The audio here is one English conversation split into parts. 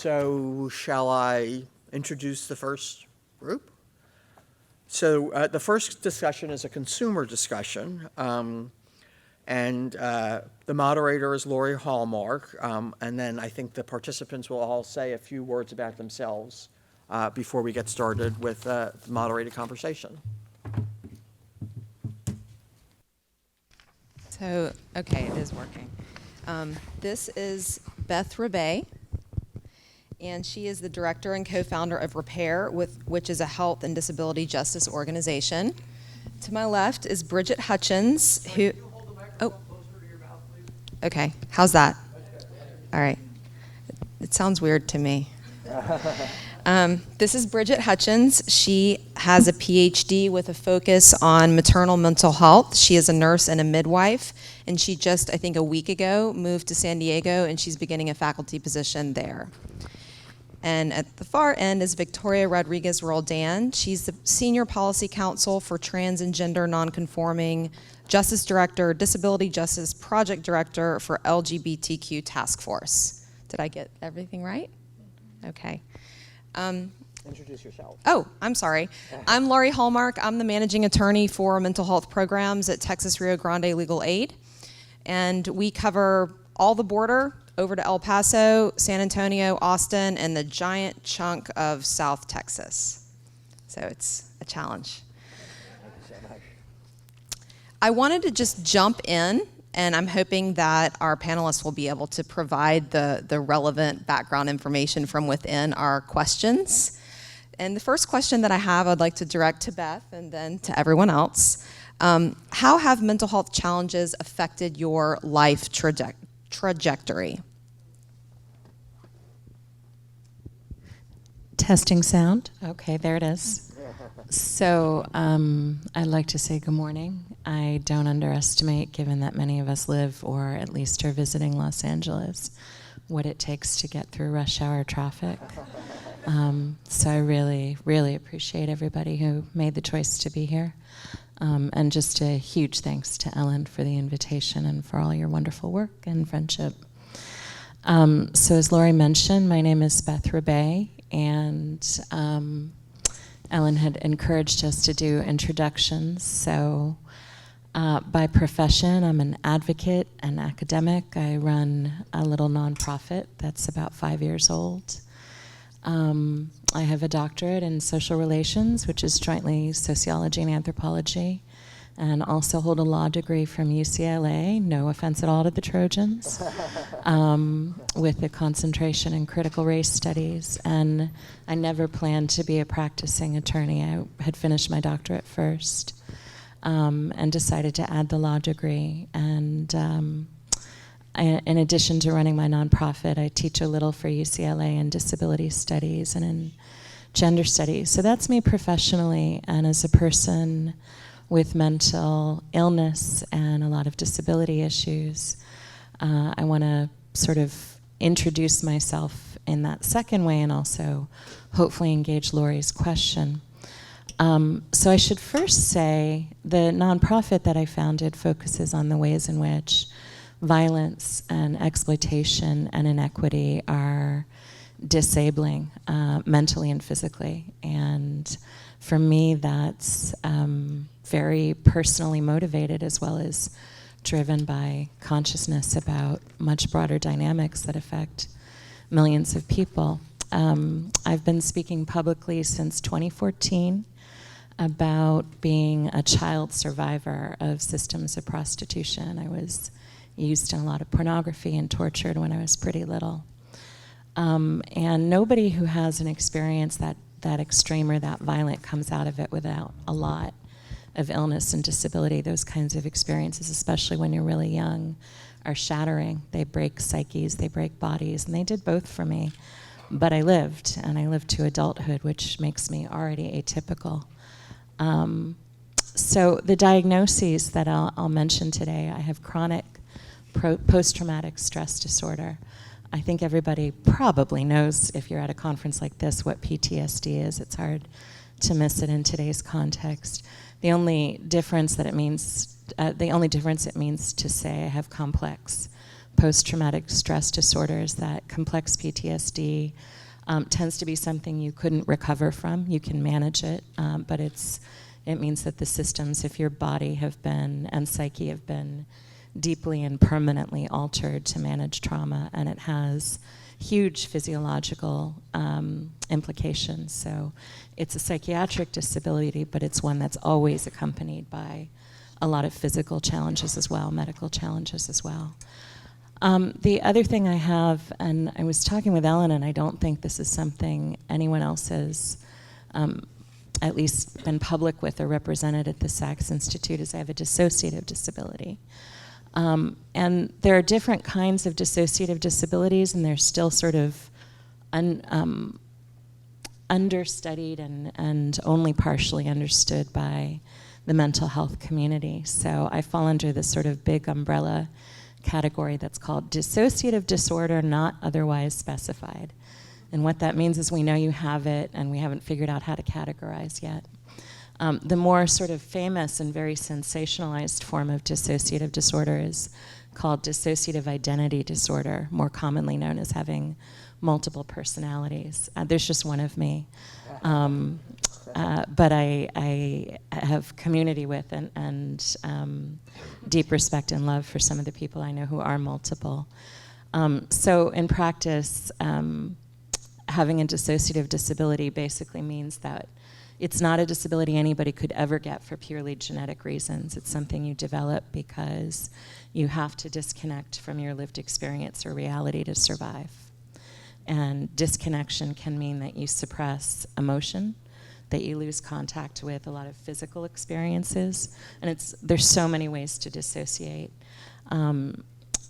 So shall I introduce the first group? So the first discussion is a consumer discussion, and the moderator is Laurie Hallmark, and then I think the participants will all say a few words about themselves before we get started with the moderated conversation. So, okay, it is working. This is Beth Ribet, and she is the director and co-founder of Repair, which is a health and disability justice organization. To my left is Bridget Hutchins, who... Okay, how's that? All right. It sounds weird to me. This is Bridget Hutchins. She has a Ph.D. with a focus on maternal mental health. She is a nurse and a midwife, and she just, I think a week ago, moved to San Diego, and she's beginning a faculty position there. And at the far end is Victoria Rodriguez-Roldan. She's the Senior Policy Counsel for Trans and Gender Nonconforming, Justice Director, Disability Justice Project Director for LGBTQ Task Force. Did I get everything right? Okay. Introduce yourself. Oh, I'm sorry. I'm Laurie Hallmark. I'm the managing attorney for mental health programs at Texas RioGrande Legal Aid. And we cover all the border over to El Paso, San Antonio, Austin, and the giant chunk of South Texas. So it's a challenge. Thank you so much. I wanted to just jump in, and I'm hoping that our panelists will be able to provide the relevant background information from within our questions. And the first question that I have, I'd like to direct to Beth and then to everyone else. How have mental health challenges affected your life trajectory? Testing sound. Okay, there it is. So I'd like to say good morning. I don't underestimate, given that many of us live or at least are visiting Los Angeles, what it takes to get through rush hour traffic. So I really, really appreciate everybody who made the choice to be here. And just a huge thanks to Ellen for the invitation and for all your wonderful work and friendship. So as Laurie mentioned, my name is Beth Ribet, and Ellen had encouraged us to do introductions. So by profession, I'm an advocate and academic. I run a little nonprofit that's about 5 years old. I have a doctorate in social relations, which is jointly sociology and anthropology, and also hold a law degree from UCLA, no offense at all to the Trojans, with a concentration in critical race studies. And I never planned to be a practicing attorney. I had finished my doctorate first and decided to add the law degree. And in addition to running my nonprofit, I teach a little for UCLA in disability studies and in gender studies. So that's me professionally, and as a person with mental illness and a lot of disability issues, I want to sort of introduce myself in that second way and also hopefully engage Laurie's question. So I should first say the nonprofit that I founded focuses on the ways in which violence and exploitation and inequity are disabling mentally and physically. And for me, that's very personally motivated, as well as driven by consciousness about much broader dynamics that affect millions of people. I've been speaking publicly since 2014 about being a child survivor of systems of prostitution. I was used in a lot of pornography and tortured when I was pretty little. And nobody who has an experience that extreme or that violent comes out of it without a lot of illness and disability. Those kinds of experiences, especially when you're really young, are shattering. They break psyches, they break bodies, and they did both for me. But I lived, and I lived to adulthood, which makes me already atypical. So the diagnoses that I'll mention today, I have chronic post-traumatic stress disorder. I think everybody probably knows, if you're at a conference like this, what PTSD is. It's hard to miss it in today's context. The only difference it means to say I have complex post-traumatic stress disorders that complex PTSD tends to be something you couldn't recover from. You can manage it, but it means that the systems of your body have been, and psyche have been, deeply and permanently altered to manage trauma, and it has huge physiological implications. So it's a psychiatric disability, but it's one that's always accompanied by a lot of physical challenges as well, medical challenges as well. The other thing I have, and I was talking with Ellen, and I don't think this is something anyone else has at least been public with or represented at the Sachs Institute, is I have a dissociative disability. And there are different kinds of dissociative disabilities, and they're still sort of understudied and only partially understood by the mental health community. So I fall under this sort of big umbrella category that's called dissociative disorder not otherwise specified. And what that means is we know you have it, and we haven't figured out how to categorize yet. The more sort of famous and very sensationalized form of dissociative disorder is called dissociative identity disorder, more commonly known as having multiple personalities. There's just one of me. But I have community with and deep respect and love for some of the people I know who are multiple. So in practice, having a dissociative disability basically means that it's not a disability anybody could ever get for purely genetic reasons. It's something you develop because you have to disconnect from your lived experience or reality to survive. And disconnection can mean that you suppress emotion, that you lose contact with a lot of physical experiences. And there's so many ways to dissociate. And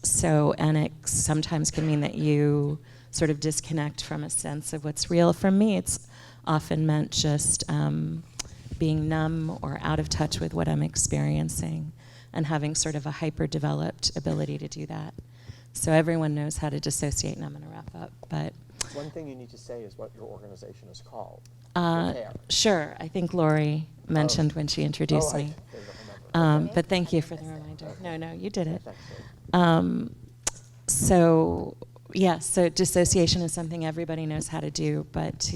it sometimes can mean that you sort of disconnect from a sense of what's real. For me, it's often meant just being numb or out of touch with what I'm experiencing and having sort of a hyper-developed ability to do that. So everyone knows how to dissociate, and I'm going to wrap up. But one thing you need to say is what your organization is called. Sure. I think Laurie mentioned when she introduced me. But thank you for the reminder. No, you did it. So dissociation is something everybody knows how to do, but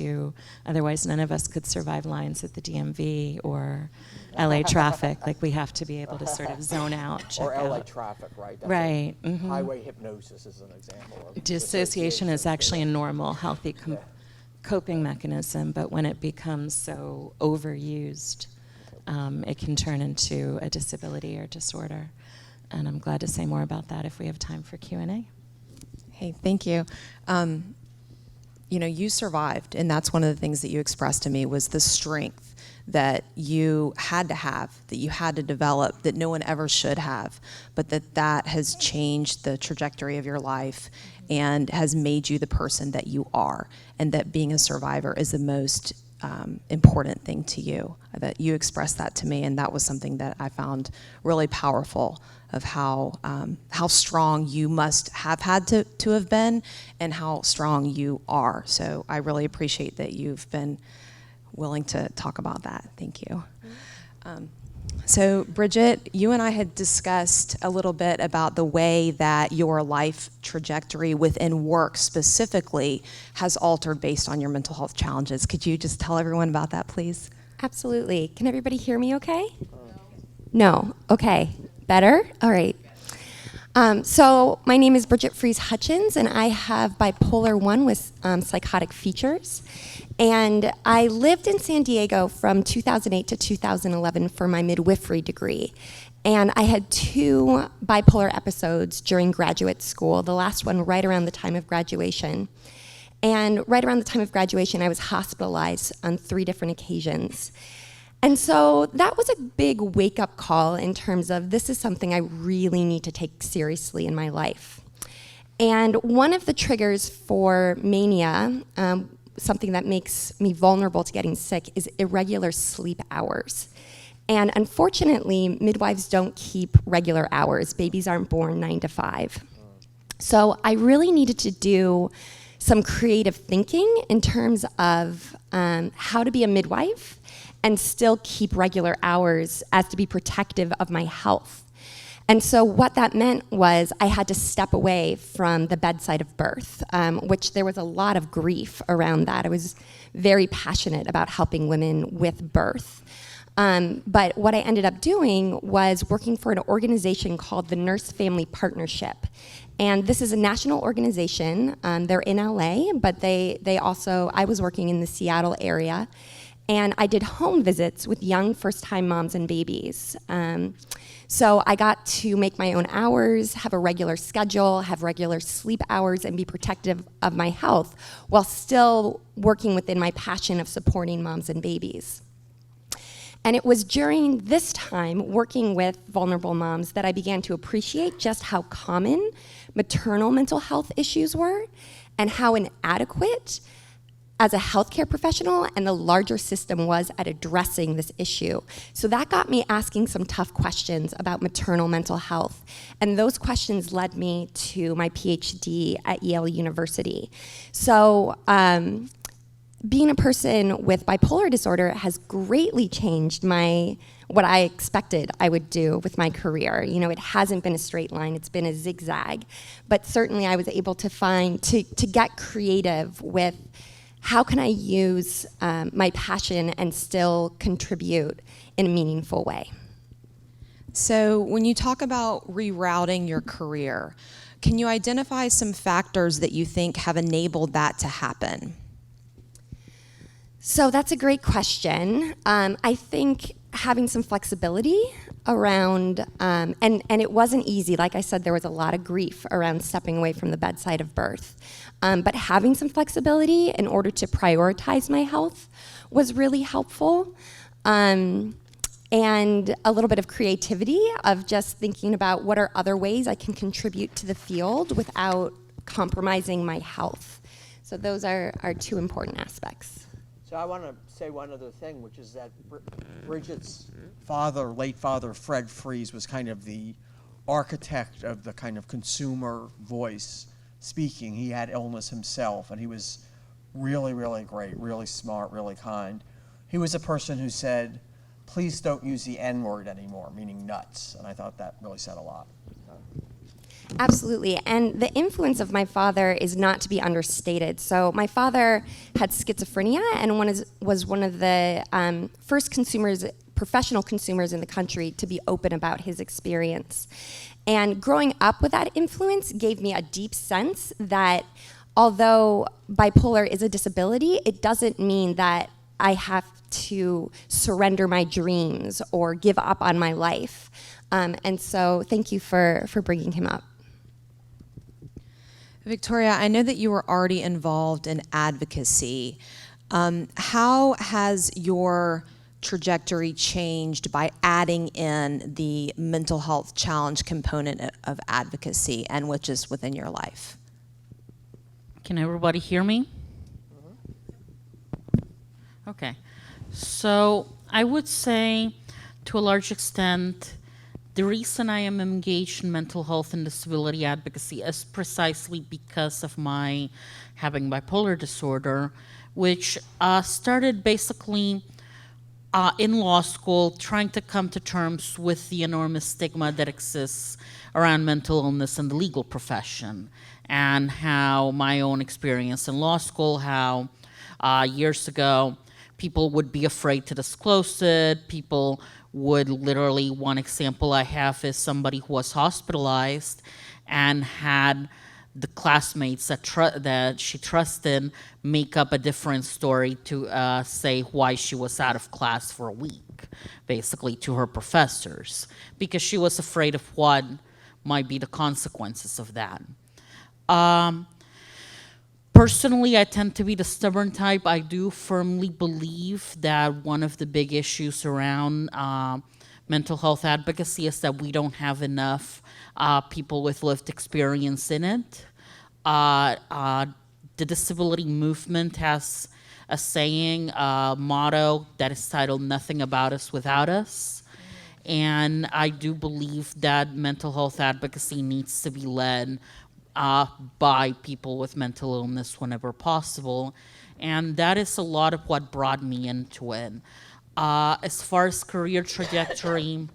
otherwise none of us could survive lines at the DMV or LA traffic. Like, we have to be able to sort of zone out, check or out. LA traffic, right? That's right. Mm-hmm. Highway hypnosis is an example of dissociation is actually a normal, healthy coping mechanism, but when it becomes so overused, it can turn into a disability or disorder. And I'm glad to say more about that if we have time for Q&A. Hey, thank you. You survived, and that's one of the things that you expressed to me was the strength that you had to have, that you had to develop, that no one ever should have, but that has changed the trajectory of your life and has made you the person that you are, and that being a survivor is the most important thing to you. That you expressed that to me, and that was something that I found really powerful, of how strong you must have had to have been, and how strong you are. So I really appreciate that you've been willing to talk about that. Thank you. So Bridget, you and I had discussed a little bit about the way that your life trajectory within work specifically has altered based on your mental health challenges. Could you just tell everyone about that, please? Absolutely. Can everybody hear me okay? No? Okay. Better? All right. So my name is Bridget Frese Hutchins, and I have bipolar 1 with psychotic features. And I lived in San Diego from 2008 to 2011 for my midwifery degree. And I had 2 bipolar episodes during graduate school, the last one right around the time of graduation. And right around the time of graduation, I was hospitalized on 3 different occasions. And so that was a big wake-up call in terms of this is something I really need to take seriously in my life. And one of the triggers for mania, something that makes me vulnerable to getting sick, is irregular sleep hours. And unfortunately, midwives don't keep regular hours. Babies aren't born 9 to 5. So I really needed to do some creative thinking in terms of how to be a midwife and still keep regular hours as to be protective of my health. And so what that meant was I had to step away from the bedside of birth, which there was a lot of grief around that. I was very passionate about helping women with birth. But what I ended up doing was working for an organization called the Nurse Family Partnership. And this is a national organization. They're in LA, but they also, I was working in the Seattle area. And I did home visits with young first-time moms and babies. So I got to make my own hours, have a regular schedule, have regular sleep hours, and be protective of my health while still working within my passion of supporting moms and babies. And it was during this time, working with vulnerable moms, that I began to appreciate just how common maternal mental health issues were and how inadequate as a healthcare professional and the larger system was at addressing this issue. So that got me asking some tough questions about maternal mental health. And those questions led me to my Ph.D. at Yale University. So being a person with bipolar disorder has greatly changed what I expected I would do with my career. You know, it hasn't been a straight line, it's been a zigzag. But certainly I was able to get creative with how can I use my passion and still contribute in a meaningful way. So when you talk about rerouting your career, can you identify some factors that you think have enabled that to happen? So that's a great question. I think having some flexibility around, and it wasn't easy. Like I said, there was a lot of grief around stepping away from the bedside of birth. But having some flexibility in order to prioritize my health was really helpful. And a little bit of creativity of just thinking about what are other ways I can contribute to the field without compromising my health. So those are two important aspects. So I want to say one other thing, which is that Bridget's father, late father, Fred Frese, was kind of the architect of the kind of consumer voice speaking. He had illness himself, and he was really, really great, really smart, really kind. He was a person who said, please don't use the N-word anymore, meaning nuts, and I thought that really said a lot. Absolutely, and the influence of my father is not to be understated. So my father had schizophrenia and was one of the first professional consumers in the country to be open about his experience. And growing up with that influence gave me a deep sense that although bipolar is a disability, it doesn't mean that I have to surrender my dreams or give up on my life. And so thank you for bringing him up. Victoria, I know that you were already involved in advocacy. How has your trajectory changed by adding in the mental health challenge component of advocacy, and which is within your life? Can everybody hear me? Okay. So I would say, to a large extent, the reason I am engaged in mental health and disability advocacy is precisely because of my having bipolar disorder, which started basically in law school, trying to come to terms with the enormous stigma that exists around mental illness in the legal profession, and how my own experience in law school, how years ago people would be afraid to disclose it. People would literally, one example I have is somebody who was hospitalized and had the classmates that she trusted make up a different story to say why she was out of class for a week, basically, to her professors, because she was afraid of what might be the consequences of that. Personally, I tend to be the stubborn type. I do firmly believe that one of the big issues around mental health advocacy is that we don't have enough people with lived experience in it. The disability movement has a saying, a motto that is titled, "Nothing about us without us." And I do believe that mental health advocacy needs to be led by people with mental illness whenever possible. And that is a lot of what brought me into it. As far as career trajectory,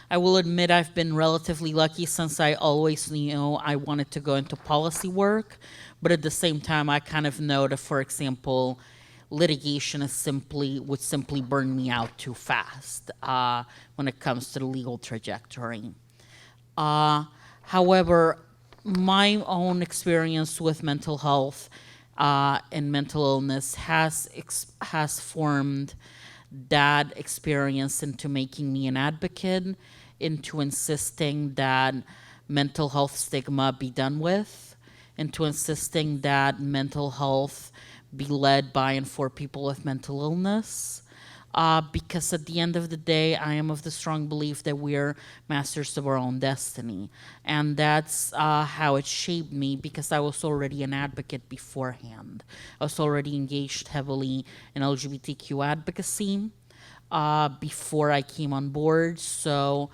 I will admit I've been relatively lucky since I always knew I wanted to go into policy work, but at the same time, I kind of know that, for example, litigation would simply burn me out too fast when it comes to the legal trajectory. However, my own experience with mental health and mental illness has formed that experience into making me an advocate, into insisting that mental health stigma be done with, into insisting that mental health be led by and for people with mental illness. Because at the end of the day, I am of the strong belief that we're masters of our own destiny. And that's how it shaped me, because I was already an advocate beforehand. I was already engaged heavily in LGBTQ advocacy before I came on board. So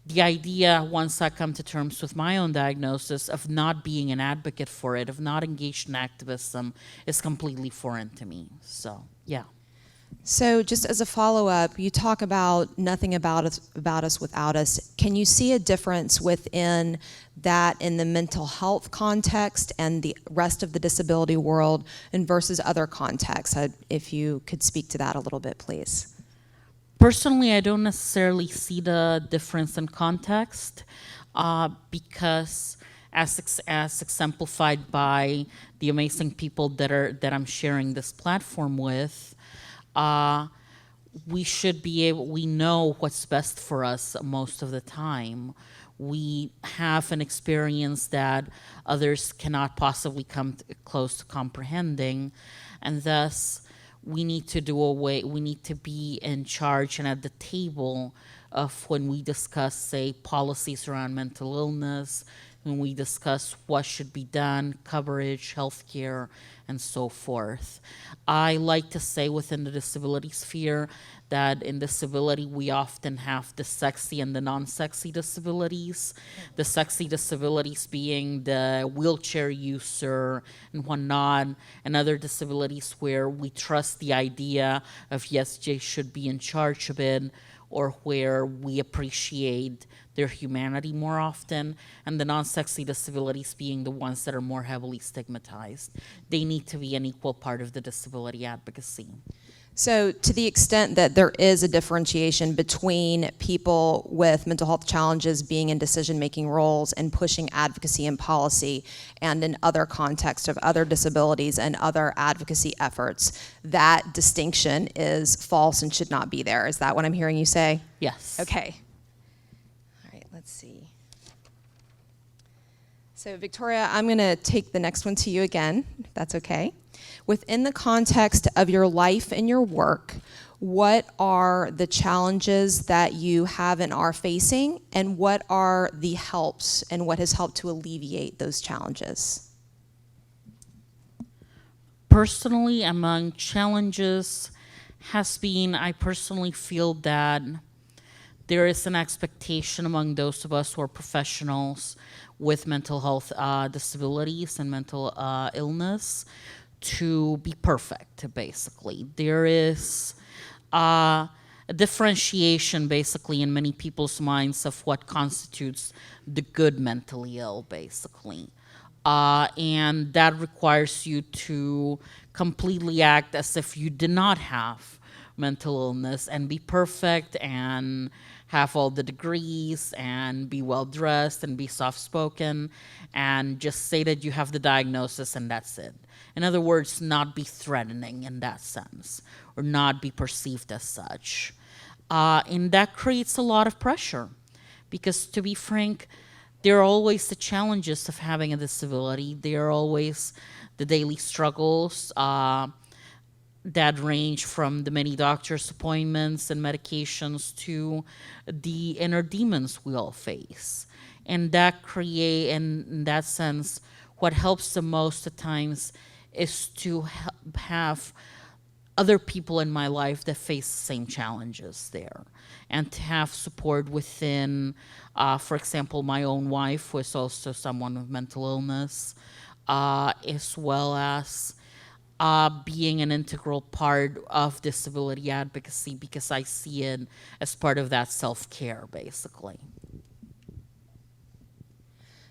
the idea, once I come to terms with my own diagnosis, of not being an advocate for it, of not engaged in activism, is completely foreign to me. So, yeah. So just as a follow-up, you talk about nothing about us without us. Can you see a difference within that in the mental health context and the rest of the disability world and versus other contexts? If you could speak to that a little bit, please. Personally, I don't necessarily see the difference in context because, as exemplified by the amazing people that I'm sharing this platform with, we know what's best for us most of the time. We have an experience that others cannot possibly come close to comprehending, and thus we need to be in charge and at the table of when we discuss, say, policies around mental illness, when we discuss what should be done, coverage, healthcare, and so forth. I like to say within the disability sphere that in disability we often have the sexy and the non-sexy disabilities. The sexy disabilities being the wheelchair user and whatnot, and other disabilities where we trust the idea of yes, they should be in charge of it, or where we appreciate their humanity more often, and the non-sexy disabilities being the ones that are more heavily stigmatized. They need to be an equal part of the disability advocacy. So to the extent that there is a differentiation between people with mental health challenges being in decision-making roles and pushing advocacy and policy, and in other contexts of other disabilities and other advocacy efforts, that distinction is false and should not be there. Is that what I'm hearing you say? Yes. Okay. All right, let's see. So Victoria, I'm going to take the next one to you again, if that's okay. Within the context of your life and your work, what are the challenges that you have and are facing, and what are the helps and what has helped to alleviate those challenges? Personally, among challenges has been, I personally feel that there is an expectation among those of us who are professionals with mental health disabilities and mental illness to be perfect, basically. There is a differentiation, basically, in many people's minds of what constitutes the good mentally ill, basically. And that requires you to completely act as if you did not have mental illness and be perfect and have all the degrees and be well-dressed and be soft-spoken and just say that you have the diagnosis and that's it. In other words, not be threatening in that sense or not be perceived as such. And that creates a lot of pressure because, to be frank, there are always the challenges of having a disability. There are always the daily struggles that range from the many doctor's appointments and medications to the inner demons we all face. And that in that sense, what helps the most at times is to have other people in my life that face the same challenges there, and to have support within, for example, my own wife, who is also someone with mental illness, as well as being an integral part of disability advocacy because I see it as part of that self-care, basically.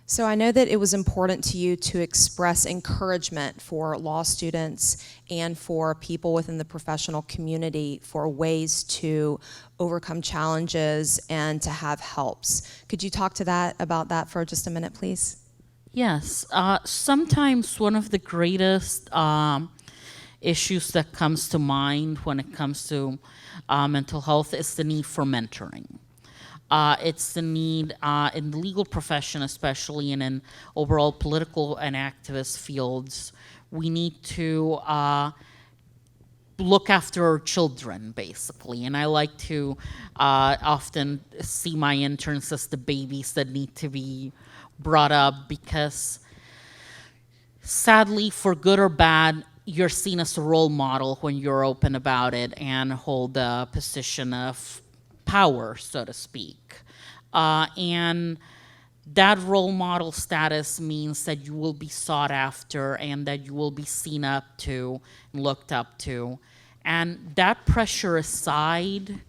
So I know that it was important to you to express encouragement for law students and for people within the professional community for ways to overcome challenges and to have helps. Could you talk about that for just a minute, please? Yes. Sometimes one of the greatest issues that comes to mind when it comes to mental health is the need for mentoring. It's the need in the legal profession, especially, and in overall political and activist fields. We need to look after our children, basically. And I like to often see my interns as the babies that need to be brought up because, sadly, for good or bad, you're seen as a role model when you're open about it and hold a position of power, so to speak. And that role model status means that you will be sought after and that you will be seen up to and looked up to. And that pressure aside,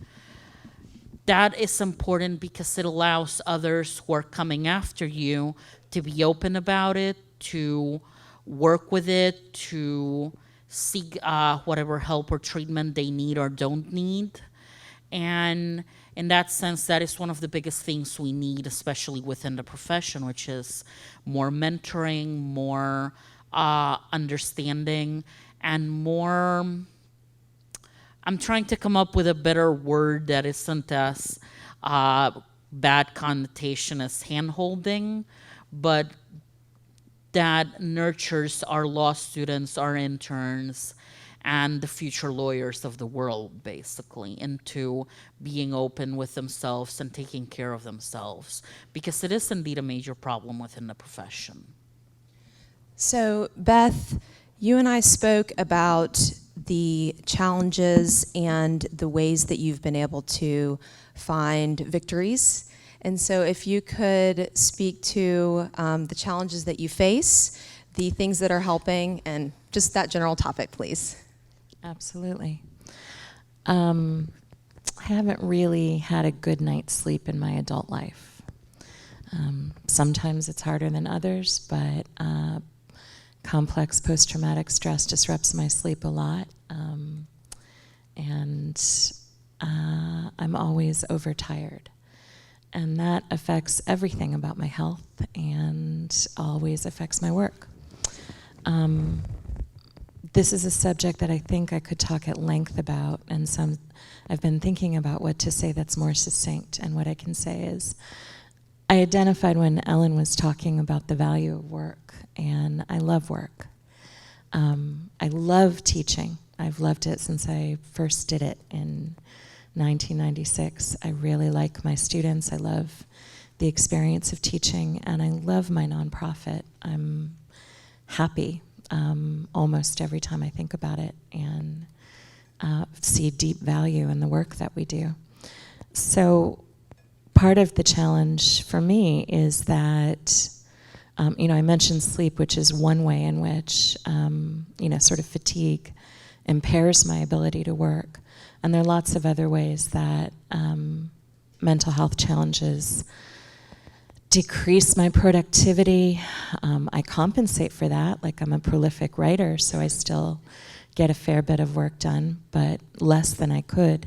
that is important because it allows others who are coming after you to be open about it, to work with it, to seek whatever help or treatment they need or don't need. And in that sense, that is one of the biggest things we need, especially within the profession, which is more mentoring, more understanding, and more, I'm trying to come up with a better word that isn't as bad connotation as hand-holding, but that nurtures our law students, our interns, and the future lawyers of the world, basically, into being open with themselves and taking care of themselves, because it is indeed a major problem within the profession. So, Beth, you and I spoke about the challenges and the ways that you've been able to find victories. And so if you could speak to the challenges that you face, the things that are helping, and just that general topic, please. Absolutely. I haven't really had a good night's sleep in my adult life. Sometimes it's harder than others, but complex post-traumatic stress disrupts my sleep a lot. And I'm always overtired. And that affects everything about my health and always affects my work. This is a subject that I think I could talk at length about, and I've been thinking about what to say that's more succinct, and what I can say is, I identified when Ellen was talking about the value of work, and I love work. I love teaching. I've loved it since I first did it in 1996. I really like my students. I love the experience of teaching, and I love my nonprofit. I'm happy almost every time I think about it, and see deep value in the work that we do. So part of the challenge for me is that, I mentioned sleep, which is one way in which, sort of fatigue impairs my ability to work. And there are lots of other ways that mental health challenges decrease my productivity. I compensate for that, like I'm a prolific writer, so I still get a fair bit of work done, but less than I could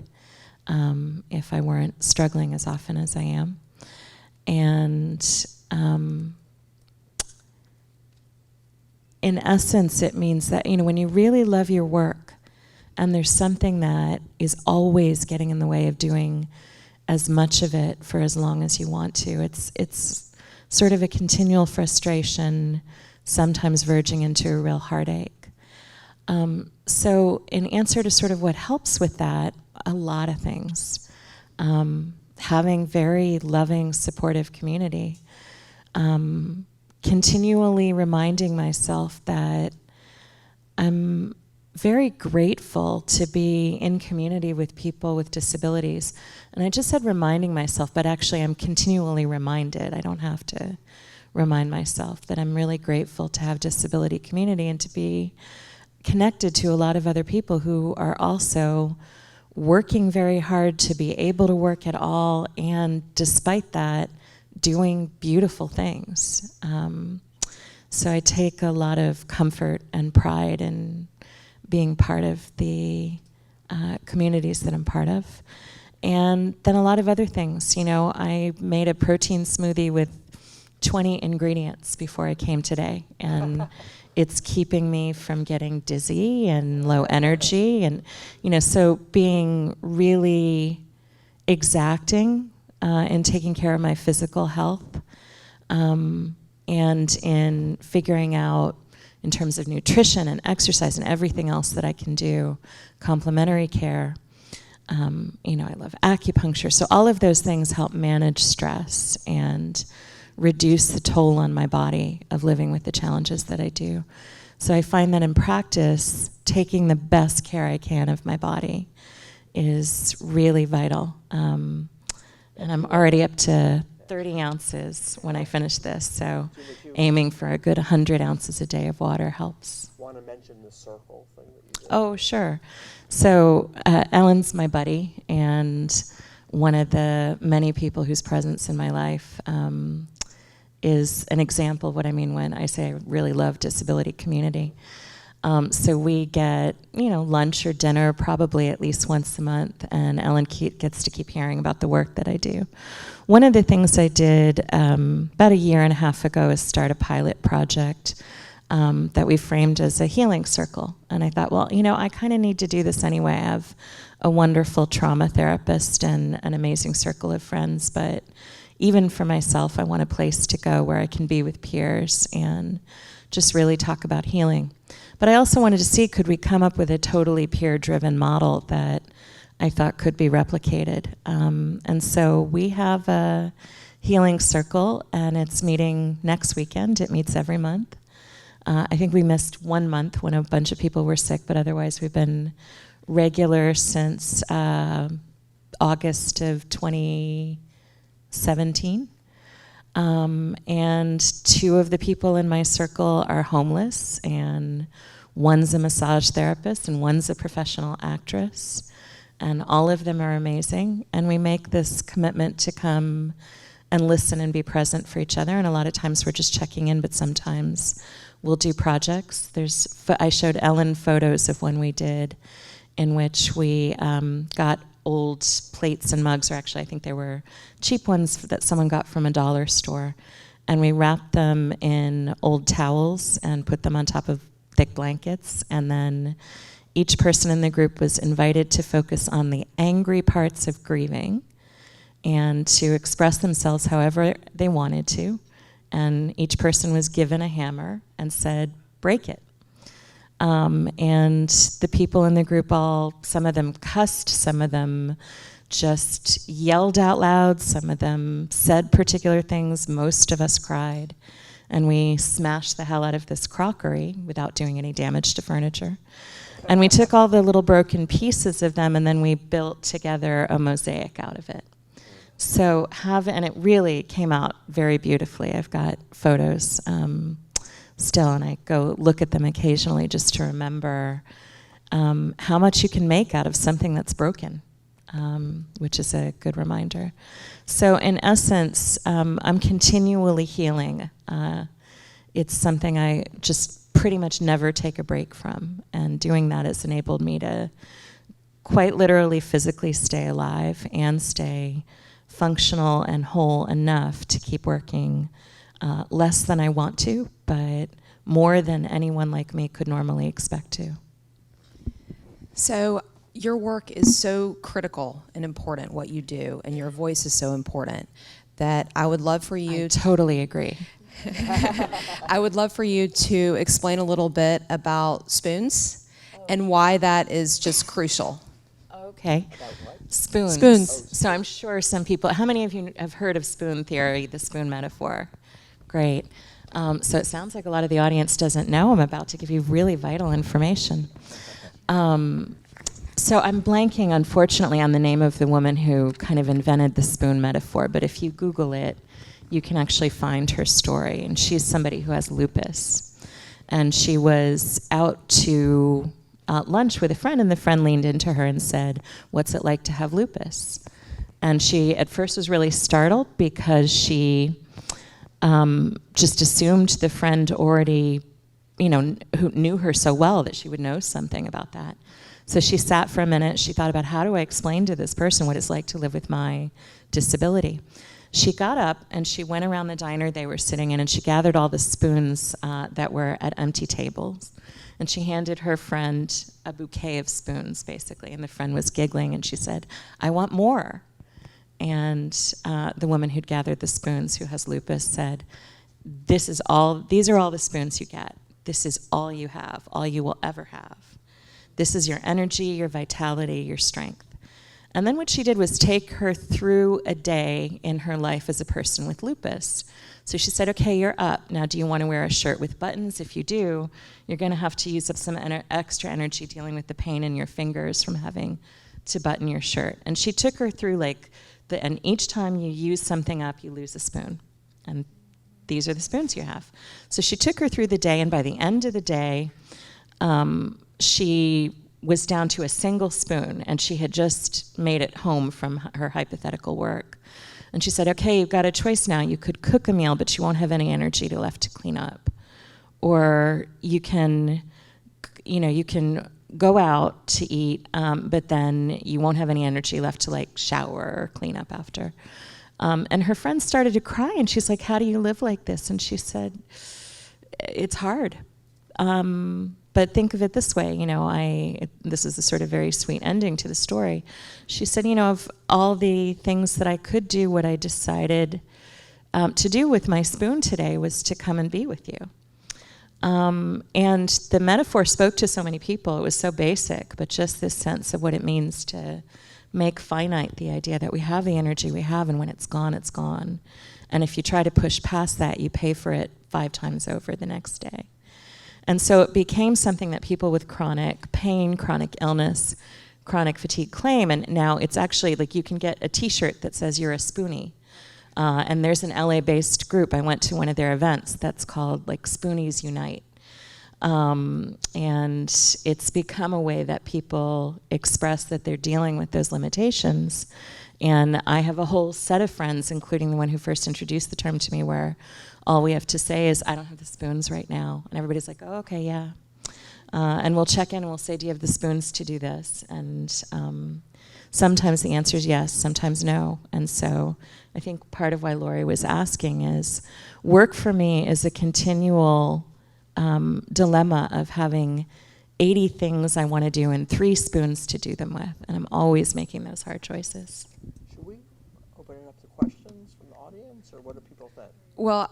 if I weren't struggling as often as I am. And in essence, it means that, when you really love your work and there's something that is always getting in the way of doing as much of it for as long as you want to, it's sort of a continual frustration, sometimes verging into a real heartache. So in answer to sort of what helps with that, a lot of things. Having very loving, supportive community. Continually reminding myself that I'm very grateful to be in community with people with disabilities. And I just said reminding myself, but actually I'm continually reminded. I don't have to remind myself that I'm really grateful to have disability community and to be connected to a lot of other people who are also working very hard to be able to work at all, and despite that, doing beautiful things. So I take a lot of comfort and pride in being part of the communities that I'm part of. And then a lot of other things. You know, I made a protein smoothie with 20 ingredients before I came today, and it's keeping me from getting dizzy and low energy. And, you know, so being really exacting in taking care of my physical health, and in figuring out, in terms of nutrition and exercise and everything else that I can do, complementary care. You know, I love acupuncture. So all of those things help manage stress and reduce the toll on my body of living with the challenges that I do. So I find that in practice, taking the best care I can of my body is really vital. And I'm already up to 30 ounces when I finish this, so aiming for a good 100 ounces a day of water helps. Want to mention the circle thing that you did? Oh, sure. So Ellen's my buddy, and one of the many people whose presence in my life is an example of what I mean when I say I really love disability community. So we get, you know, lunch or dinner probably at least once a month, and Ellen gets to keep hearing about the work that I do. One of the things I did about a year and a half ago is start a pilot project that we framed as a healing circle. And I thought, well, you know, I kind of need to do this anyway. I have a wonderful trauma therapist and an amazing circle of friends, but even for myself, I want a place to go where I can be with peers and just really talk about healing. But I also wanted to see, could we come up with a totally peer-driven model that I thought could be replicated. And so we have a healing circle, and it's meeting next weekend. It meets every month. I think we missed 1 month when a bunch of people were sick, but otherwise we've been regular since August of 2017. And 2 of the people in my circle are homeless, and one's a massage therapist and one's a professional actress. And all of them are amazing. And we make this commitment to come and listen and be present for each other. And a lot of times we're just checking in, but sometimes we'll do projects. I showed Ellen photos of one we did in which we got old plates and mugs, or actually I think they were cheap ones that someone got from a dollar store. And we wrapped them in old towels and put them on top of thick blankets. And then each person in the group was invited to focus on the angry parts of grieving and to express themselves however they wanted to. And each person was given a hammer and said, break it. And the people in the group some of them cussed, some of them just yelled out loud, some of them said particular things, most of us cried. And we smashed the hell out of this crockery without doing any damage to furniture. And we took all the little broken pieces of them, and then we built together a mosaic out of it. So and it really came out very beautifully. I've got photos still, and I go look at them occasionally just to remember how much you can make out of something that's broken, which is a good reminder. So in essence, I'm continually healing. It's something I just pretty much never take a break from, and doing that has enabled me to quite literally physically stay alive and stay functional and whole enough to keep working less than I want to, but more than anyone like me could normally expect to. So your work is so critical and important, what you do, and your voice is so important, that I would love for you I totally agree. I would love for you to explain a little bit about spoons and why that is just crucial. Okay. Spoons. Spoons. So I'm sure some people, how many of you have heard of spoon theory, the spoon metaphor? Great. So it sounds like a lot of the audience doesn't know. I'm about to give you really vital information. So I'm blanking, unfortunately, on the name of the woman who kind of invented the spoon metaphor, but if you Google it, you can actually find her story. And she's somebody who has lupus. And she was out to lunch with a friend, and the friend leaned into her and said, "What's it like to have lupus?" And she at first was really startled because she just assumed the friend already, who knew her so well, that she would know something about that. So she sat for a minute. She thought about, how do I explain to this person what it's like to live with my disability? She got up and she went around the diner they were sitting in, and she gathered all the spoons that were at empty tables. And she handed her friend a bouquet of spoons, basically. And the friend was giggling, and she said, "I want more." And the woman who'd gathered the spoons, who has lupus, said, these are all the spoons you get. This is all you have, all you will ever have. This is your energy, your vitality, your strength. And then what she did was take her through a day in her life as a person with lupus. So she said, okay, you're up. Now, do you want to wear a shirt with buttons? If you do, you're going to have to use up some extra energy dealing with the pain in your fingers from having to button your shirt. And she took her through and each time you use something up, you lose a spoon. And these are the spoons you have. So she took her through the day, and by the end of the day, she was down to a single spoon, and she had just made it home from her hypothetical work. And she said, okay, you've got a choice now. You could cook a meal, but you won't have any energy left to clean up. Or you can go out to eat, but then you won't have any energy left to shower or clean up after. And her friend started to cry, and she's like, how do you live like this? And she said, it's hard. But think of it this way, this is a sort of very sweet ending to the story. She said, of all the things that I could do, what I decided to do with my spoon today was to come and be with you. And the metaphor spoke to so many people. It was so basic, but just this sense of what it means to make finite the idea that we have the energy we have, and when it's gone, it's gone. And if you try to push past that, you pay for it 5 times over the next day. And so it became something that people with chronic pain, chronic illness, chronic fatigue claim. And now it's actually you can get a T-shirt that says you're a spoonie. And there's an LA-based group. I went to one of their events that's called Spoonies Unite. And it's become a way that people express that they're dealing with those limitations. And I have a whole set of friends, including the one who first introduced the term to me, where all we have to say is, I don't have the spoons right now. And everybody's like, oh, okay, yeah. And we'll check in and we'll say, do you have the spoons to do this? And sometimes the answer is yes, sometimes no. And so I think part of why Laurie was asking is, work for me is a continual dilemma of having 80 things I want to do and 3 spoons to do them with. And I'm always making those hard choices. Should we open it up to questions from the audience, or what do people think? Well,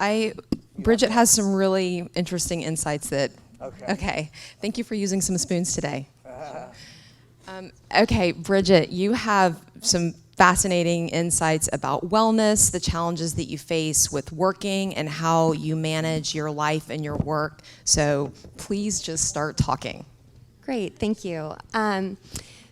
Bridget has some really interesting insights that. Okay. Thank you for using some spoons today. Okay, Bridget, you have some fascinating insights about wellness, the challenges that you face with working, and how you manage your life and your work. So please just start talking. Great, thank you.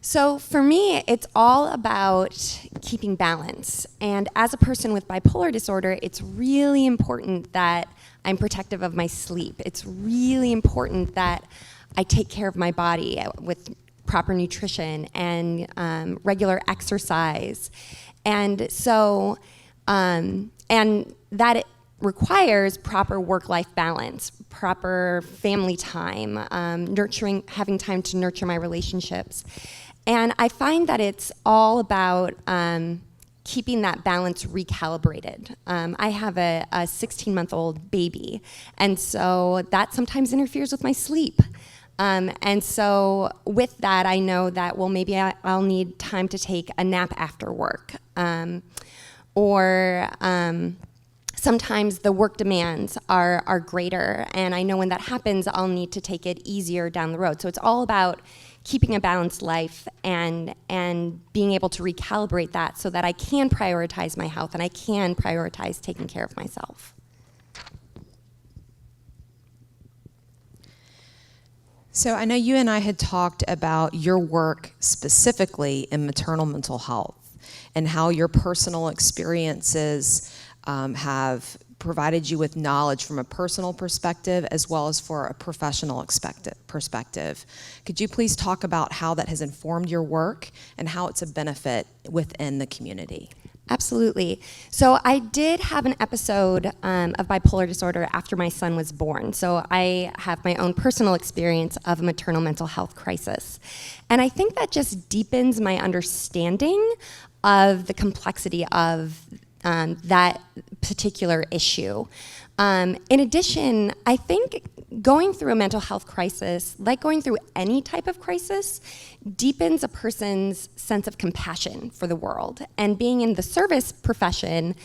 So for me, it's all about keeping balance. And as a person with bipolar disorder, it's really important that I'm protective of my sleep. It's really important that I take care of my body with proper nutrition and regular exercise. And so, and that it requires proper work-life balance, proper family time, having time to nurture my relationships. And I find that it's all about keeping that balance recalibrated. I have a 16-month-old baby, and so that sometimes interferes with my sleep. And so with that, I know that, well, maybe I'll need time to take a nap after work. Or sometimes the work demands are greater, and I know when that happens, I'll need to take it easier down the road. So it's all about keeping a balanced life and being able to recalibrate that so that I can prioritize my health and I can prioritize taking care of myself. So I know you and I had talked about your work specifically in maternal mental health and how your personal experiences have provided you with knowledge from a personal perspective as well as for a professional perspective. Could you please talk about how that has informed your work and how it's a benefit within the community? Absolutely. So I did have an episode of bipolar disorder after my son was born. So I have my own personal experience of a maternal mental health crisis. And I think that just deepens my understanding of the complexity of that particular issue. In addition, I think going through a mental health crisis, like going through any type of crisis, deepens a person's sense of compassion for the world. And being in the service profession,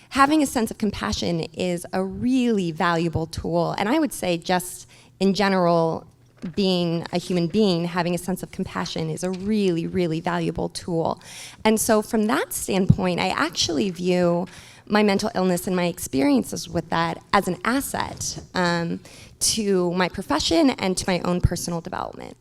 having a sense of compassion is a really valuable tool. And I would say just in general, being a human being, having a sense of compassion is a really, really valuable tool. And so from that standpoint, I actually view my mental illness and my experiences with that as an asset to my profession and to my own personal development.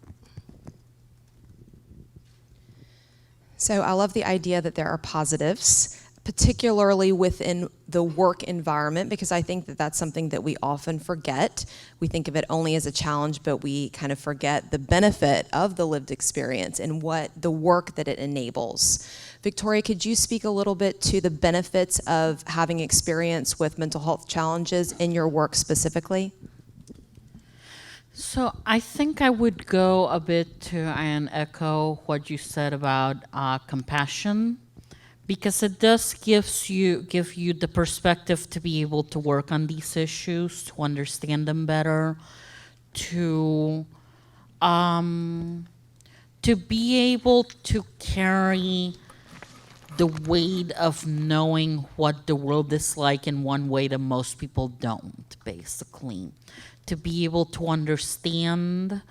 So I love the idea that there are positives, particularly within the work environment, because I think that that's something that we often forget. We think of it only as a challenge, but we kind of forget the benefit of the lived experience and what the work that it enables. Victoria, could you speak a little bit to the benefits of having experience with mental health challenges in your work specifically? So I think I would go a bit to and echo what you said about compassion, because it does give you the perspective to be able to work on these issues, to understand them better, to be able to carry the weight of knowing what the world is like in one way that most people don't, basically. To be able to understand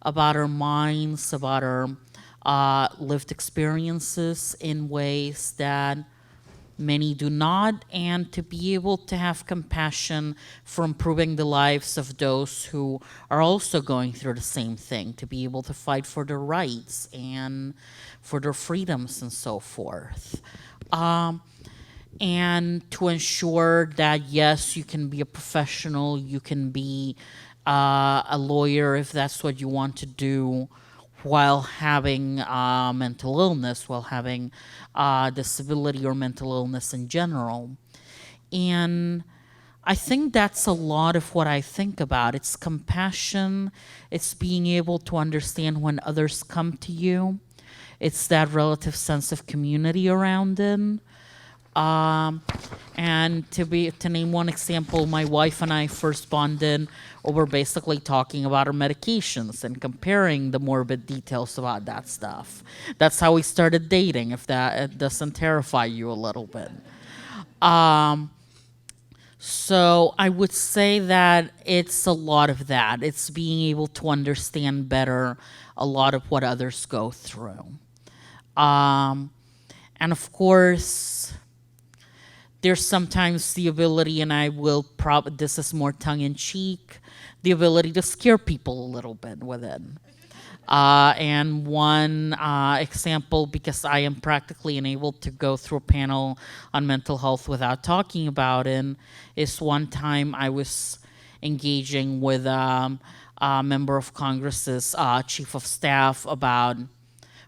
about our minds, about our lived experiences in ways that many do not, and to be able to have compassion for improving the lives of those who are also going through the same thing, to be able to fight for their rights and for their freedoms and so forth. And to ensure that, yes, you can be a professional, you can be a lawyer if that's what you want to do, while having mental illness, while having disability or mental illness in general. And I think that's a lot of what I think about. It's compassion, it's being able to understand when others come to you, it's that relative sense of community around it. And to name one example, my wife and I first bonded over basically talking about our medications and comparing the morbid details about that stuff. That's how we started dating, if that doesn't terrify you a little bit. So I would say that it's a lot of that. It's being able to understand better a lot of what others go through. And of course, there's sometimes the ability, and I will this is more tongue-in-cheek, the ability to scare people a little bit with it. And one example, because I am practically unable to go through a panel on mental health without talking about it, is one time I was engaging with a member of Congress's chief of staff about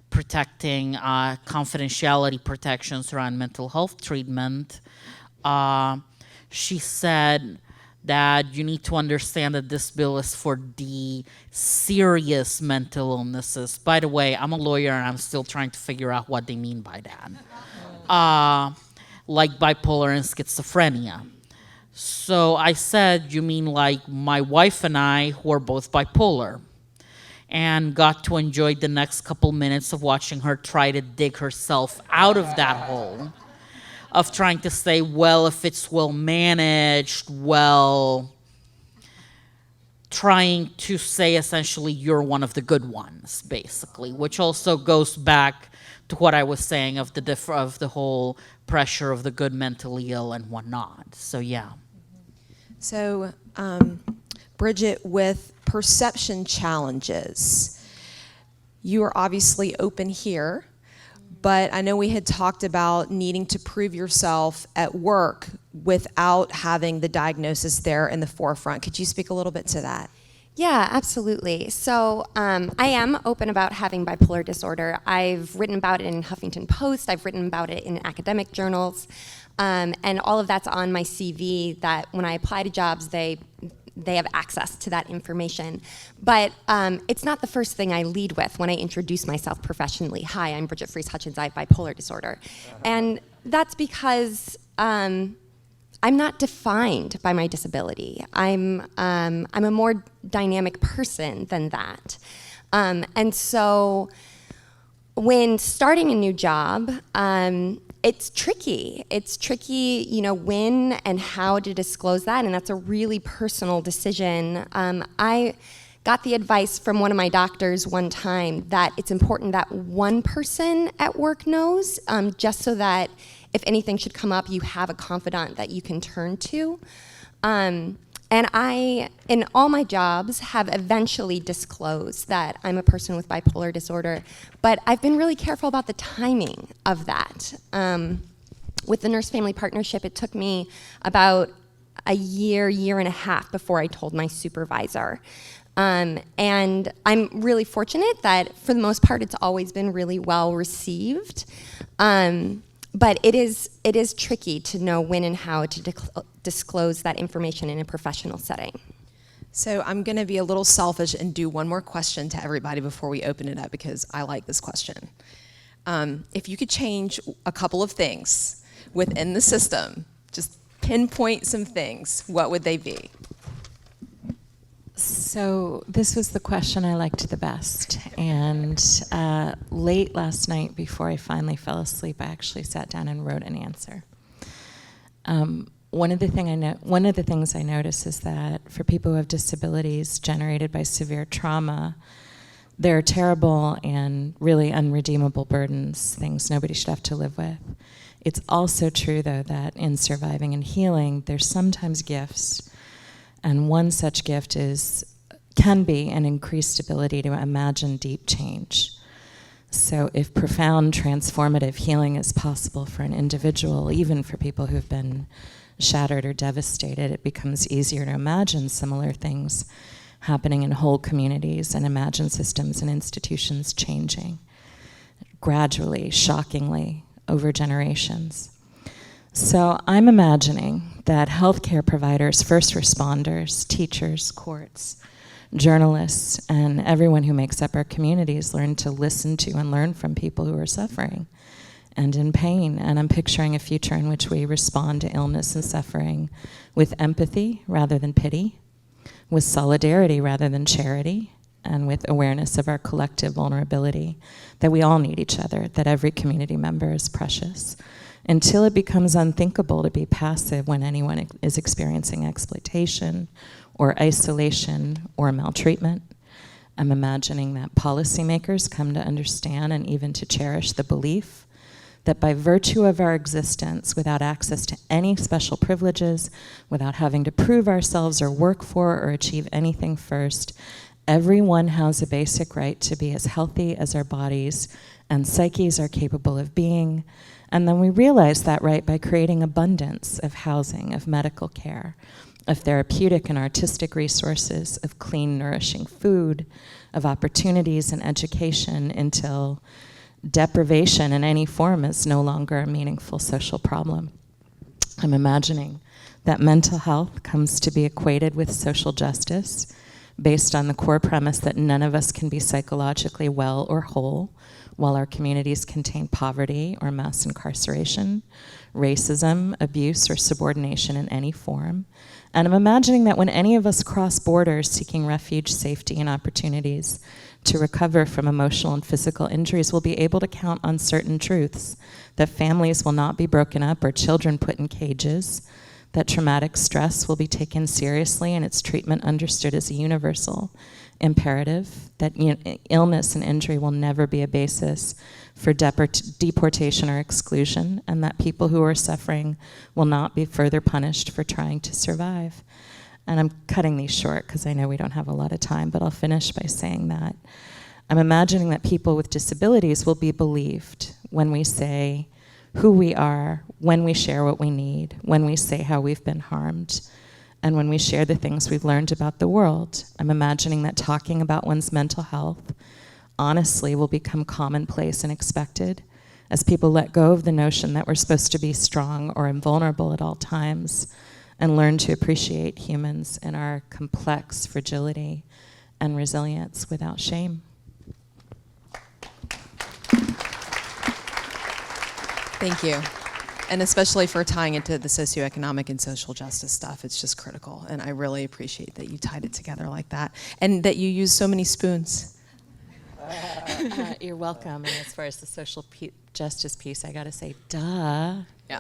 protecting confidentiality protections around mental health treatment. She said that you need to understand that this bill is for the serious mental illnesses. By the way, I'm a lawyer and I'm still trying to figure out what they mean by that. Like bipolar and schizophrenia. So I said, you mean like my wife and I, who are both bipolar, and got to enjoy the next couple minutes of watching her try to dig herself out of that hole, of trying to say, well, if it's well managed, well, trying to say essentially you're one of the good ones, basically, which also goes back to what I was saying of the whole pressure of the good mentally ill and whatnot. So yeah. So, Bridget, with perception challenges, you are obviously open here. but I know we had talked about needing to prove yourself at work without having the diagnosis there in the forefront. Could you speak a little bit to that? Yeah, absolutely. So I am open about having bipolar disorder. I've written about it in Huffington Post. I've written about it in academic journals. And all of that's on my CV, that when I apply to jobs, they have access to that information. But it's not the first thing I lead with when I introduce myself professionally. Hi, I'm Bridget Hutchins. I have bipolar disorder. And that's because I'm not defined by my disability. I'm a more dynamic person than that. And so when starting a new job, it's tricky. It's tricky, when and how to disclose that, and that's a really personal decision. I got the advice from one of my doctors one time that it's important that one person at work knows, just so that if anything should come up, you have a confidant that you can turn to. And I, in all my jobs, have eventually disclosed that I'm a person with bipolar disorder, but I've been really careful about the timing of that. With the Nurse-Family Partnership, it took me about a year and a half before I told my supervisor. And I'm really fortunate that, for the most part, it's always been really well received. But it is tricky to know when and how to disclose that information in a professional setting. So I'm going to be a little selfish and do one more question to everybody before we open it up, because I like this question. If you could change a couple of things within the system, just pinpoint some things, what would they be? So this was the question I liked the best, and late last night, before I finally fell asleep, I actually sat down and wrote an answer. One of the things I notice is that for people who have disabilities generated by severe trauma, there are terrible and really unredeemable burdens, things nobody should have to live with. It's also true, though, that in surviving and healing, there's sometimes gifts. And one such gift can be an increased ability to imagine deep change. So if profound transformative healing is possible for an individual, even for people who've been shattered or devastated, it becomes easier to imagine similar things happening in whole communities and imagine systems and institutions changing gradually, shockingly, over generations. So I'm imagining that healthcare providers, first responders, teachers, courts, journalists, and everyone who makes up our communities learn to listen to and learn from people who are suffering and in pain. And I'm picturing a future in which we respond to illness and suffering with empathy rather than pity, with solidarity rather than charity, and with awareness of our collective vulnerability, that we all need each other, that every community member is precious, until it becomes unthinkable to be passive when anyone is experiencing exploitation or isolation or maltreatment. I'm imagining that policymakers come to understand and even to cherish the belief that by virtue of our existence, without access to any special privileges, without having to prove ourselves or work for or achieve anything first, everyone has a basic right to be as healthy as our bodies and psyches are capable of being. And then we realize that right by creating abundance of housing, of medical care, of therapeutic and artistic resources, of clean, nourishing food, of opportunities and education, until deprivation in any form is no longer a meaningful social problem. I'm imagining that mental health comes to be equated with social justice based on the core premise that none of us can be psychologically well or whole while our communities contain poverty or mass incarceration, racism, abuse, or subordination in any form. And I'm imagining that when any of us cross borders seeking refuge, safety, and opportunities to recover from emotional and physical injuries, we'll be able to count on certain truths: that families will not be broken up or children put in cages, that traumatic stress will be taken seriously and its treatment understood as a universal imperative, that illness and injury will never be a basis for deportation or exclusion, and that people who are suffering will not be further punished for trying to survive. And I'm cutting these short because I know we don't have a lot of time, but I'll finish by saying that I'm imagining that people with disabilities will be believed when we say who we are, when we share what we need, when we say how we've been harmed, and when we share the things we've learned about the world. I'm imagining that talking about one's mental health honestly will become commonplace and expected as people let go of the notion that we're supposed to be strong or invulnerable at all times and learn to appreciate humans in our complex fragility and resilience without shame. Thank you. And especially for tying into the socioeconomic and social justice stuff, it's just critical. And I really appreciate that you tied it together like that and that you use so many spoons. You're welcome. And as far as the social justice piece, I gotta say, duh. Yeah.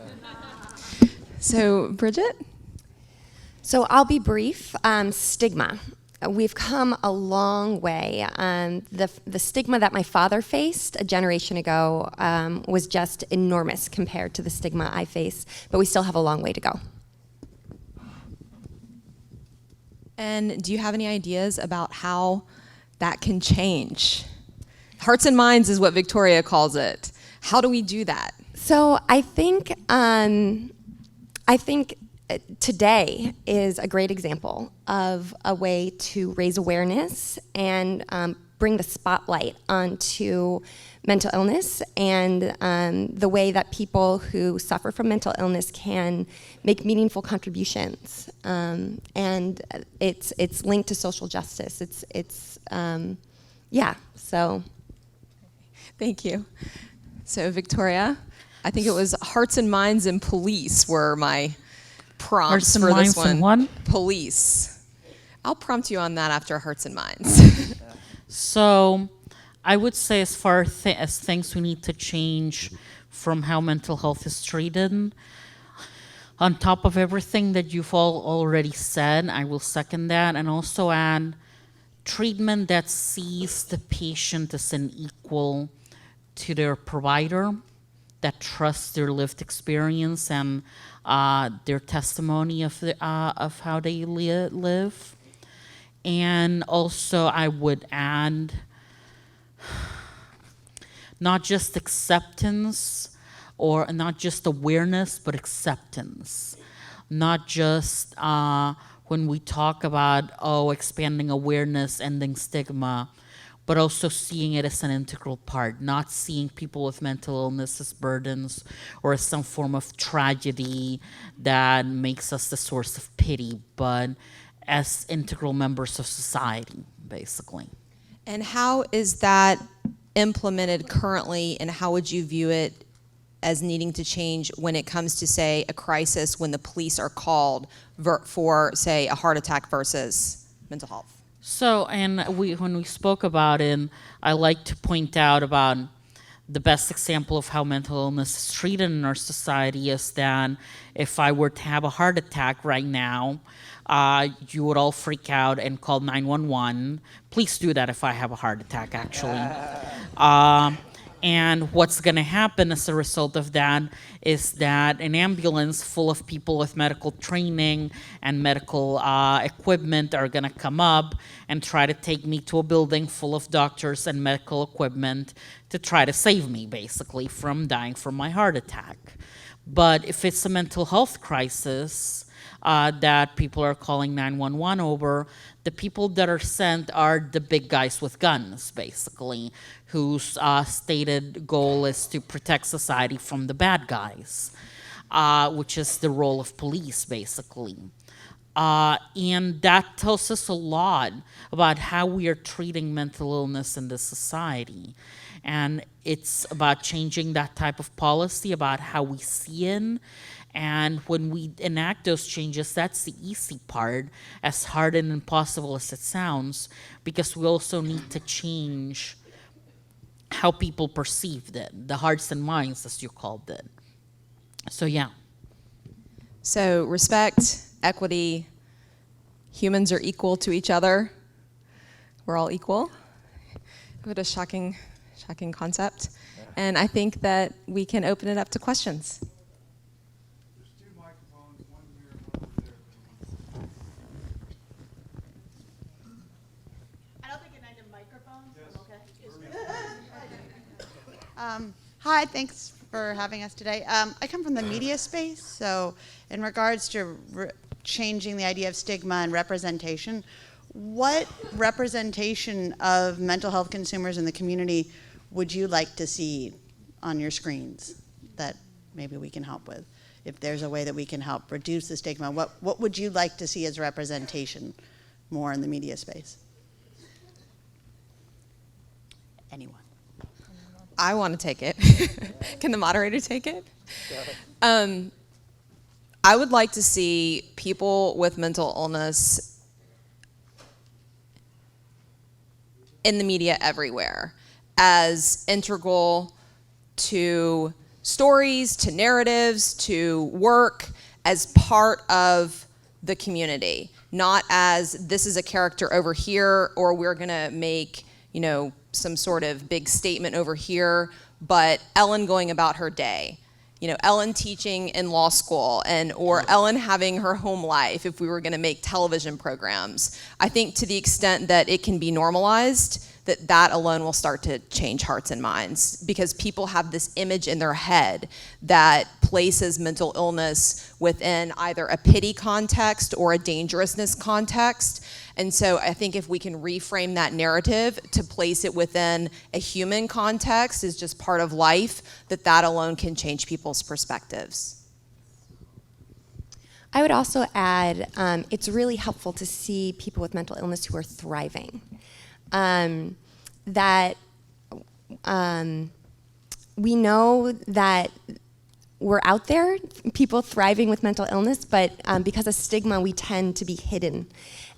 So, Bridget? So I'll be brief. Stigma. We've come a long way. The stigma that my father faced a generation ago was just enormous compared to the stigma I face, but we still have a long way to go. And do you have any ideas about how that can change? Hearts and minds is what Victoria calls it. How do we do that? So I think today is a great example of a way to raise awareness and bring the spotlight onto mental illness and the way that people who suffer from mental illness can make meaningful contributions. And it's linked to social justice. So. Thank you. So, Victoria, I think it was hearts and minds and police were my prompts Hearts and for minds this one. and what? Police. I'll prompt you on that after hearts and minds. So I would say as far as things we need to change from how mental health is treated, on top of everything that you've all already said, I will second that and also add treatment that sees the patient as an equal to their provider, that trusts their lived experience and their testimony of how they live. And also I would add not just acceptance or not just awareness, but acceptance. Not just when we talk about, expanding awareness, ending stigma, but also seeing it as an integral part, not seeing people with mental illness as burdens or as some form of tragedy that makes us the source of pity, but as integral members of society, basically. And how is that implemented currently, and how would you view it as needing to change when it comes to, say, a crisis when the police are called for, say, a heart attack versus mental health? So, and when we spoke about it, I like to point out about the best example of how mental illness is treated in our society is that if I were to have a heart attack right now, you would all freak out and call 911. Please do that if I have a heart attack, actually. And what's going to happen as a result of that is that an ambulance full of people with medical training and medical equipment are going to come up and try to take me to a building full of doctors and medical equipment to try to save me, basically, from dying from my heart attack. But if it's a mental health crisis that people are calling 911 over, the people that are sent are the big guys with guns, basically, whose stated goal is to protect society from the bad guys, which is the role of police, basically. And that tells us a lot about how we are treating mental illness in this society. And it's about changing that type of policy, about how we see it. And when we enact those changes, that's the easy part, as hard and impossible as it sounds, because we also need to change how people perceived it, the hearts and minds, as you called it. So, yeah. So respect, equity, humans are equal to each other. We're all equal. What a shocking concept. And I think that we can open it up to questions. There's two microphones, one here and one over there. I don't think I need a microphone, so I'm okay. Hi, thanks for having us today. I come from the media space, so in regards to changing the idea of stigma and representation, what representation of mental health consumers in the community would you like to see on your screens that maybe we can help with? If there's a way that we can help reduce the stigma, what would you like to see as representation more in the media space? Anyone? I want to take it. Can the moderator take it? I would like to see people with mental illness in the media everywhere as integral to stories, to narratives, to work, as part of the community, not as this is a character over here, or we're gonna make, you know, some sort of big statement over here, but Ellen going about her day. You know, Ellen teaching in law school, or Ellen having her home life if we were gonna make television programs. I think to the extent that it can be normalized, that alone will start to change hearts and minds, because people have this image in their head that places mental illness within either a pity context or a dangerousness context. And so I think if we can reframe that narrative to place it within a human context as just part of life, that alone can change people's perspectives. I would also add, it's really helpful to see people with mental illness who are thriving. We know that we're out there, people thriving with mental illness, but because of stigma, we tend to be hidden.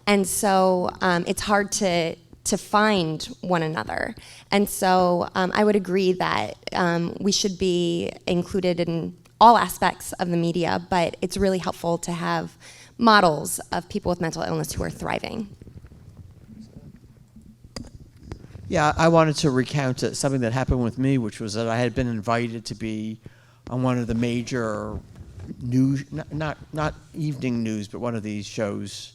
And so it's hard to find one another. And so I would agree that we should be included in all aspects of the media, but it's really helpful to have models of people with mental illness who are thriving. Yeah, I wanted to recount something that happened with me, which was that I had been invited to be on one of the major news, not evening news, but one of these shows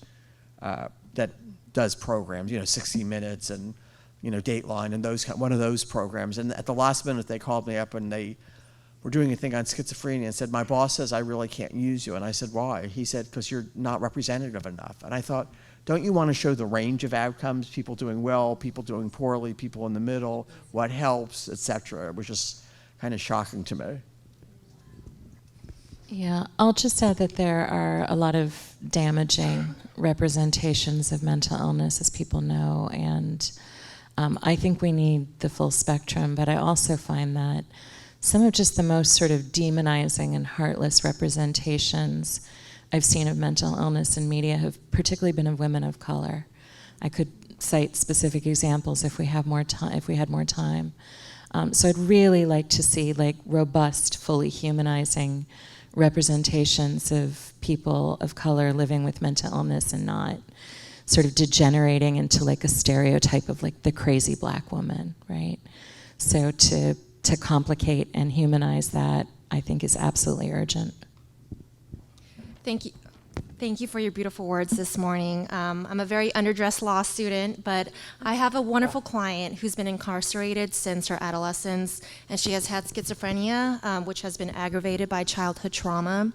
that does programs, 60 Minutes and, Dateline and one of those programs. And at the last minute, they called me up and they were doing a thing on schizophrenia and said, my boss says I really can't use you. And I said, why? He said, because you're not representative enough. And I thought, don't you want to show the range of outcomes, people doing well, people doing poorly, people in the middle, what helps, et cetera? It was just kind of shocking to me. Yeah, I'll just add that there are a lot of damaging representations of mental illness, as people know, and I think we need the full spectrum, but I also find that some of just the most sort of demonizing and heartless representations I've seen of mental illness in media have particularly been of women of color. I could cite specific examples if we have more time. If we had more time, so I'd really like to see robust, fully humanizing representations of people of color living with mental illness, and not sort of degenerating into a stereotype of the crazy black woman, right? So to complicate and humanize that, I think, is absolutely urgent. Thank you. Thank you for your beautiful words this morning. I'm a very underdressed law student, but I have a wonderful client who's been incarcerated since her adolescence, and she has had schizophrenia, which has been aggravated by childhood trauma.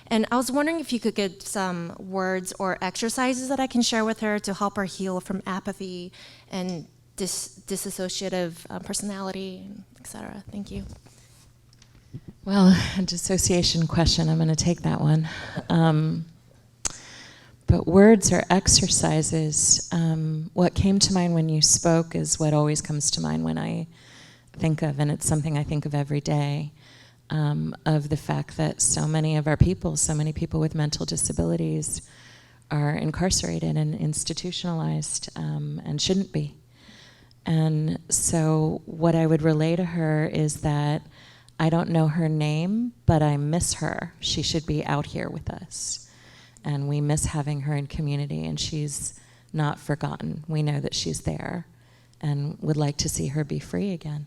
And I was wondering if you could give some words or exercises that I can share with her to help her heal from apathy and dissociative personality, et cetera. Thank you. Well, a dissociation question, I'm going to take that one. But words or exercises, what came to mind when you spoke is what always comes to mind when I think of, and it's something I think of every day, of the fact that so many of our people, so many people with mental disabilities are incarcerated and institutionalized and shouldn't be. And so what I would relay to her is that I don't know her name, but I miss her. She should be out here with us. And we miss having her in community, and she's not forgotten. We know that she's there and would like to see her be free again.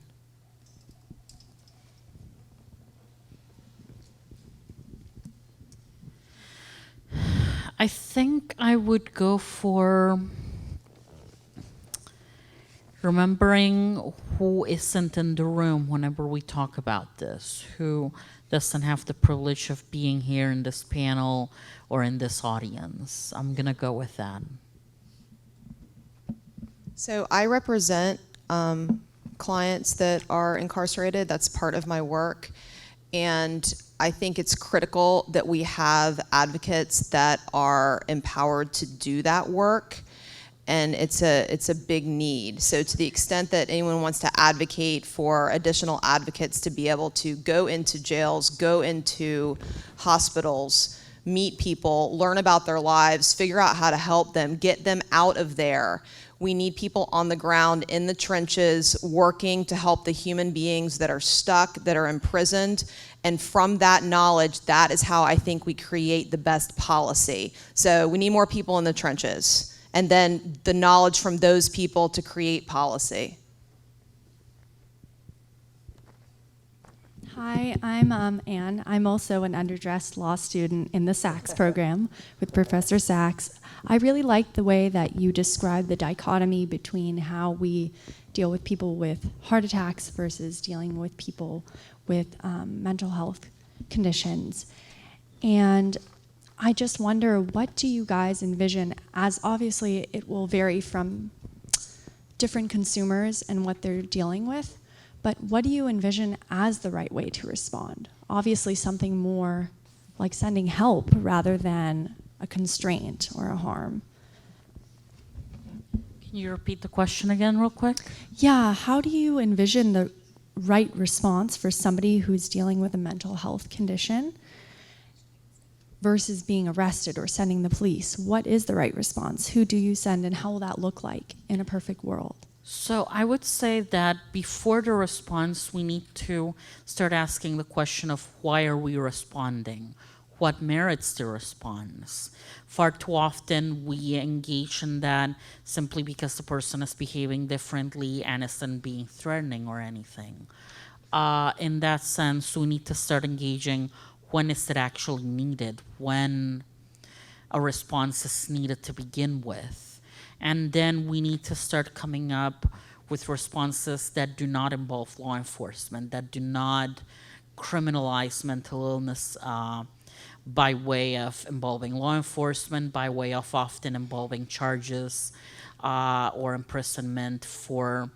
I think I would go for remembering who isn't in the room whenever we talk about this, who doesn't have the privilege of being here in this panel or in this audience. I'm going to go with that. So I represent clients that are incarcerated. That's part of my work. And I think it's critical that we have advocates that are empowered to do that work. And it's a big need. So to the extent that anyone wants to advocate for additional advocates to be able to go into jails, go into hospitals, meet people, learn about their lives, figure out how to help them, get them out of there. We need people on the ground in the trenches working to help the human beings that are stuck, that are imprisoned. And from that knowledge, that is how I think we create the best policy. So we need more people in the trenches. And then the knowledge from those people to create policy. Hi, I'm Anne. I'm also an underdressed law student in the Sachs program with Professor Sachs. I really like the way that you describe the dichotomy between how we deal with people with heart attacks versus dealing with people with mental health conditions. And I just wonder, what do you guys envision, as obviously it will vary from different consumers and what they're dealing with, but what do you envision as the right way to respond? Obviously something more like sending help rather than a constraint or a harm. Can you repeat the question again real quick? Yeah, how do you envision the right response for somebody who's dealing with a mental health condition versus being arrested or sending the police? What is the right response? Who do you send, and how will that look like in a perfect world? So I would say that before the response, we need to start asking the question of why are we responding? What merits the response? Far too often we engage in that simply because the person is behaving differently and isn't being threatening or anything. In that sense, we need to start engaging when is it actually needed, when a response is needed to begin with. And then we need to start coming up with responses that do not involve law enforcement, that do not criminalize mental illness by way of involving law enforcement, by way of often involving charges or imprisonment for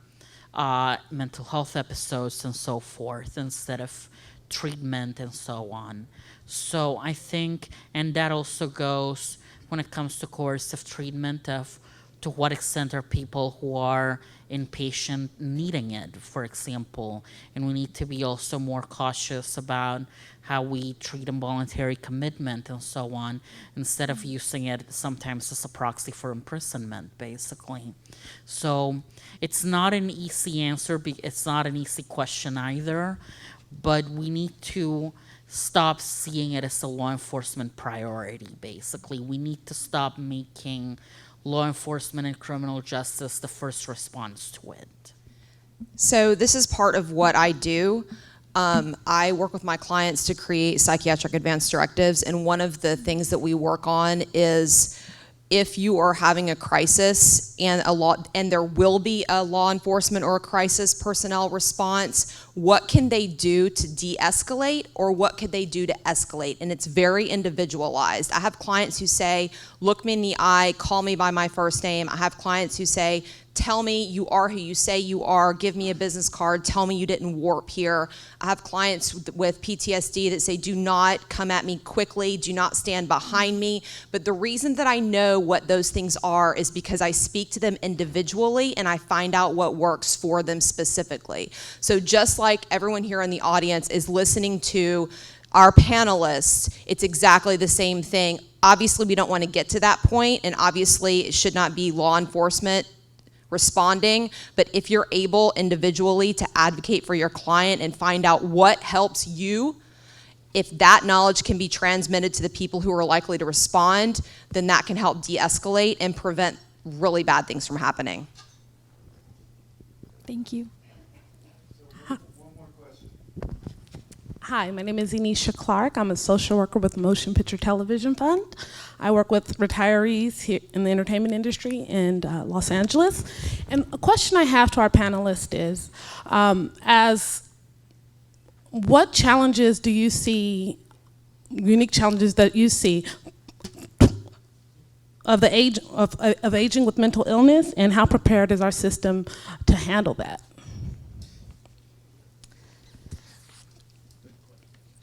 mental health episodes and so forth, instead of treatment and so on. So I think, and that also goes when it comes to coercive treatment, of to what extent are people who are inpatient needing it, for example. And we need to be also more cautious about how we treat involuntary commitment and so on, instead of using it sometimes as a proxy for imprisonment, basically. So it's not an easy answer, it's not an easy question either, but we need to stop seeing it as a law enforcement priority, basically. We need to stop making law enforcement and criminal justice the first response to it. So this is part of what I do. I work with my clients to create psychiatric advanced directives, and one of the things that we work on is if you are having a crisis and there will be a law enforcement or a crisis personnel response, what can they do to de-escalate, or what could they do to escalate? And it's very individualized. I have clients who say, look me in the eye, call me by my first name. I have clients who say, tell me you are who you say you are, give me a business card, tell me you didn't warp here. I have clients with PTSD that say, do not come at me quickly, do not stand behind me. But the reason that I know what those things are is because I speak to them individually and I find out what works for them specifically. So just like everyone here in the audience is listening to our panelists, it's exactly the same thing. Obviously, we don't want to get to that point, and obviously it should not be law enforcement responding, but if you're able individually to advocate for your client and find out what helps you, if that knowledge can be transmitted to the people who are likely to respond, then that can help de-escalate and prevent really bad things from happening. Thank you. Hi, my name is Anisha Clark. I'm a social worker with Motion Picture Television Fund. I work with retirees here in the entertainment industry in Los Angeles. And a question I have to our panelists is, what challenges do you see, unique challenges that you see of the age of aging with mental illness, and how prepared is our system to handle that?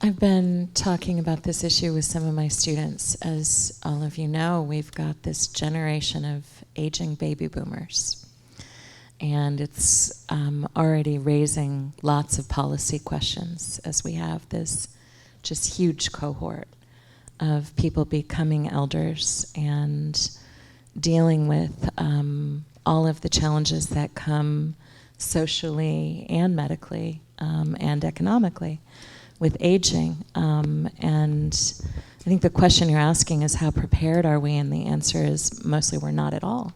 I've been talking about this issue with some of my students. As all of you know, we've got this generation of aging baby boomers. And it's already raising lots of policy questions as we have this just huge cohort of people becoming elders and dealing with all of the challenges that come socially and medically and economically with aging. And I think the question you're asking is, how prepared are we? And the answer is mostly we're not at all.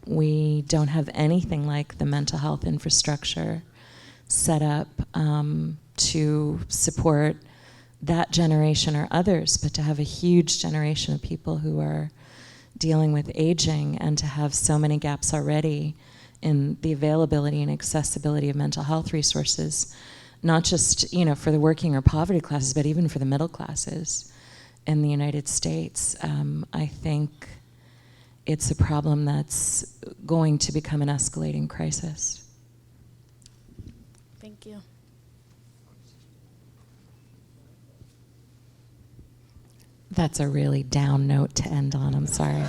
We don't have anything like the mental health infrastructure set up to support that generation or others, but to have a huge generation of people who are dealing with aging, and to have so many gaps already in the availability and accessibility of mental health resources, not just for the working or poverty classes, but even for the middle classes in the United States. I think it's a problem that's going to become an escalating crisis. Thank you. That's a really down note to end on, I'm sorry.